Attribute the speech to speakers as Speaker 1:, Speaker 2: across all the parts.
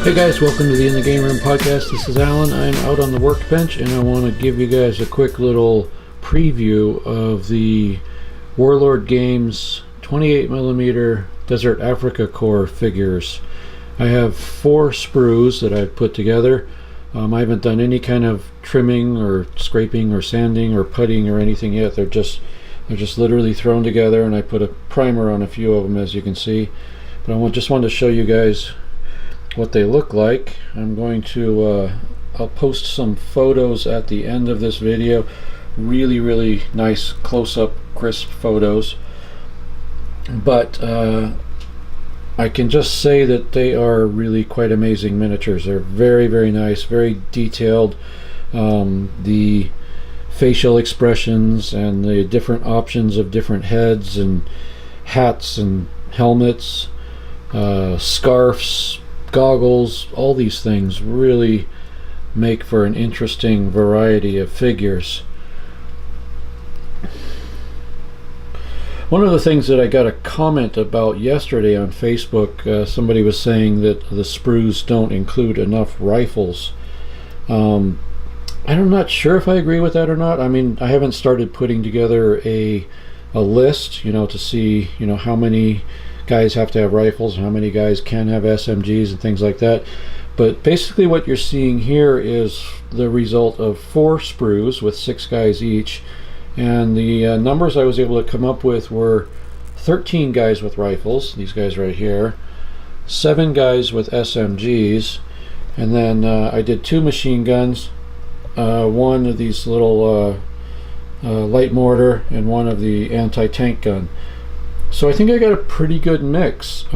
Speaker 1: Hey guys, welcome to the In the Game Room podcast. This is Alan. I'm out on the workbench and I want to give you guys a quick little preview of the Warlord Games 28mm Desert Africa Core figures. I have 4 sprues that I've put together. I haven't done any kind of trimming or scraping or sanding or puttying or anything yet. They're just literally thrown together, and I put a primer on a few of them, as you can see. But I just wanted to show you guys what they look like. I'm going to I'll post some photos at the end of this video. Really nice close-up crisp photos, but I can just say that they are really quite amazing miniatures. They're very nice, very detailed. The facial expressions and the different options of different heads and hats and helmets, scarves, goggles, all these things really make for an interesting variety of figures. One of the things that I got a comment about yesterday on Facebook, somebody was saying that the sprues don't include enough rifles. I'm not sure if I agree with that or not. I mean, I haven't started putting together a list, to see, how many guys have to have rifles and how many guys can have SMGs and things like that. But basically what you're seeing here is the result of 4 sprues with 6 guys each. And the numbers I was able to come up with were 13 guys with rifles, these guys right here, 7 guys with SMGs, and then I did 2 machine guns, 1 of these little light mortar, and 1 of the anti-tank gun. So I think I got a pretty good mix.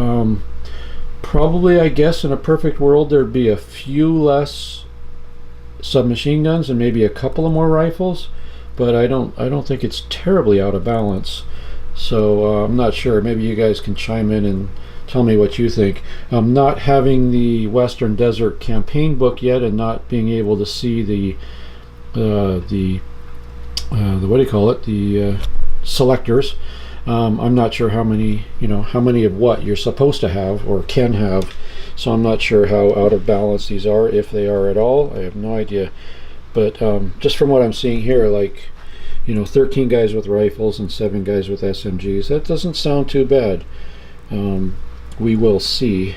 Speaker 1: Probably, I guess, in a perfect world there'd be a few less submachine guns and maybe a couple of more rifles, but I don't think it's terribly out of balance. So I'm not sure. Maybe you guys can chime in and tell me what you think. Not having the Western Desert campaign book yet and not being able to see the what do you call it, the selectors. I'm not sure how many of what you're supposed to have or can have, so I'm not sure how out of balance these are, if they are at all. I have no idea. But just from what I'm seeing here, 13 guys with rifles and 7 guys with SMGs, that doesn't sound too bad. We will see.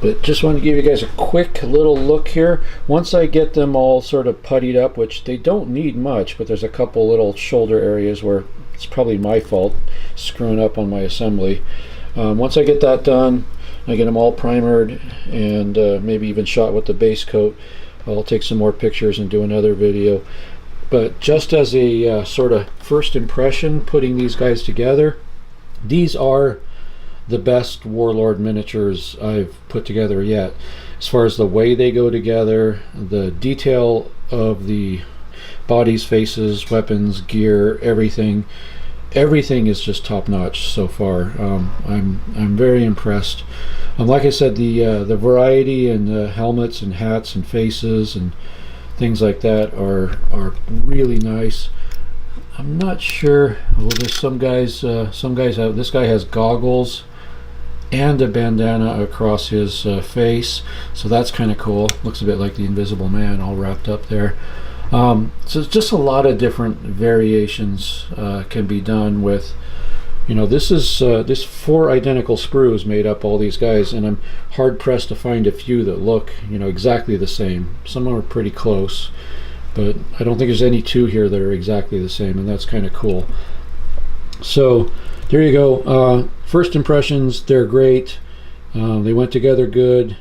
Speaker 1: But just want to give you guys a quick little look here. Once I get them all sort of puttied up, which they don't need much, but there's a couple little shoulder areas where it's probably my fault screwing up on my assembly. Once I get that done, I get them all primered and maybe even shot with the base coat, I'll take some more pictures and do another video. But just as a sort of first impression, putting these guys together, these are the best Warlord miniatures I've put together yet. As far as the way they go together, the detail of the bodies, faces, weapons, gear, everything is just top notch so far. I'm very impressed. Like I said, the variety in the helmets and hats and faces and things like that are really nice. I'm not sure. Well, there's some guys have. This guy has goggles and a bandana across his face, so that's kind of cool. Looks a bit like the Invisible Man all wrapped up there. So it's just a lot of different variations can be done with. This 4 identical sprues made up all these guys, and I'm hard pressed to find a few that look exactly the same. Some are pretty close, but I don't think there's any 2 here that are exactly the same, and that's kind of cool. So there you go. First impressions, they're great. They went together good.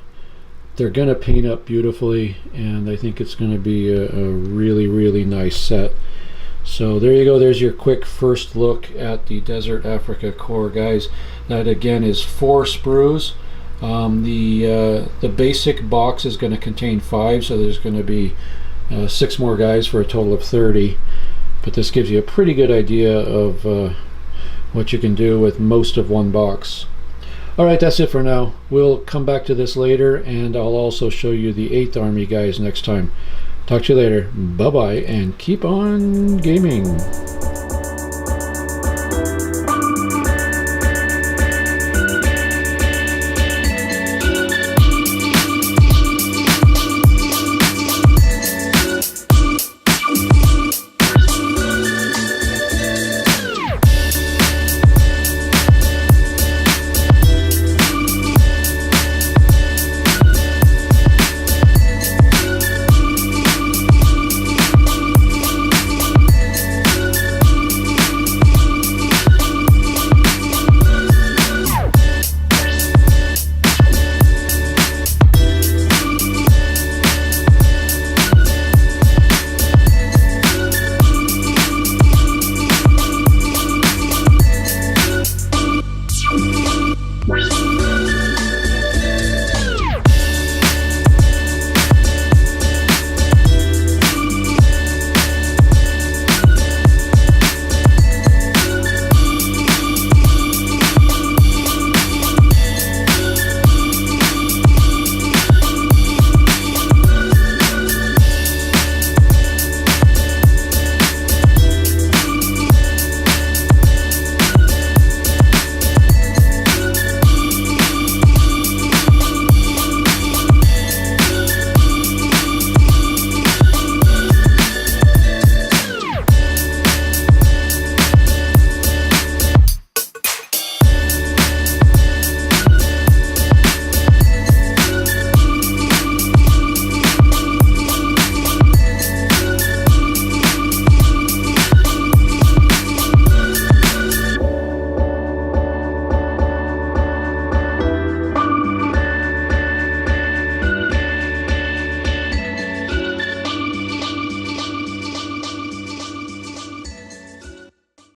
Speaker 1: They're gonna paint up beautifully, and I think it's gonna be a really nice set. So there you go. There's your quick first look at the Desert Africa Core, guys. That again is 4 sprues. The basic box is going to contain 5, so there's going to be 6 more guys for a total of 30. But this gives you a pretty good idea of what you can do with most of one box. Alright, that's it for now. We'll come back to this later, and I'll also show you the 8th Army guys next time. Talk to you later. Bye-bye, and keep on gaming.